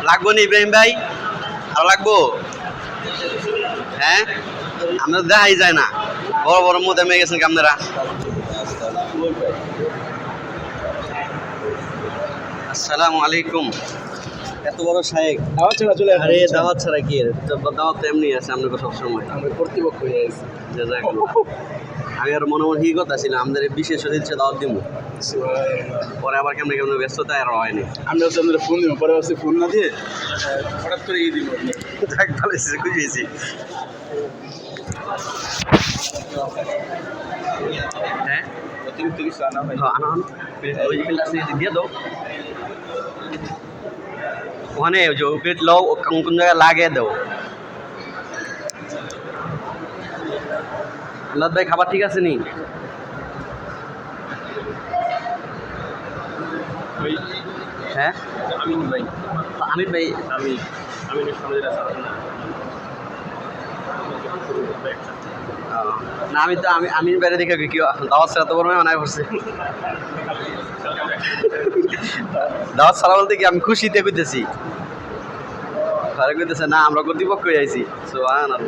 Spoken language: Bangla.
লাগবো নি ইব্রাহিম ভাই? আর লাগবো? হ্যাঁ, আমরা দেখাই যায় না, বড় বড় মোদে মেয়ে গেছেন কি আপনারা? আসসালামু আলাইকুম। এত বড় শায়েক, দাওয়াত ছাড়া চলে আরে দাওয়াত ছাড়া কি এর? দাওয়াত তো এমনি আছে আপনাকে সবসময়। আমরা কর্তৃপক্ষ হয়ে গেছি। জাযাকাল্লাহ। আমি আর মনে মনে এই কথা ছিল আমাদের বিশেষ অতিথি দাওয়াত দিব, পরে আবার কেমন কেমন ব্যস্ততা আর হয়নি। আমি হচ্ছে আমাদের ফোন দিব, পরে হচ্ছে ফোন না দিয়ে হঠাৎ করে ই দিব। যাক ভালো হয়েছে, খুশি হয়েছি। হ্যাঁ অতিরিক্ত কিছু আনা হয়। হ্যাঁ, আনো আনো। ওই যে ফিল্টার দিয়ে দিয়ে দাও ওখানে, যে প্লেট লও, কোন কোন জায়গায় লাগিয়ে দাও। আল্লাহ ভাই খাবার ঠিক আছে নি? হ্যাঁ আমিন ভাই, আমির ভাই, আমি সমাজের না আমি তো আমি বাইরে দেখে কি দাওয়াত ছাড়া তো বড় মেয়ে করছে। দাওয়াত ছাড়া বলতে কি আমি খুশিতে কইতেছি, ঘরে কইতেছে না আমরা কর্তৃপক্ষ আইছি। সুবহানাল্লাহ।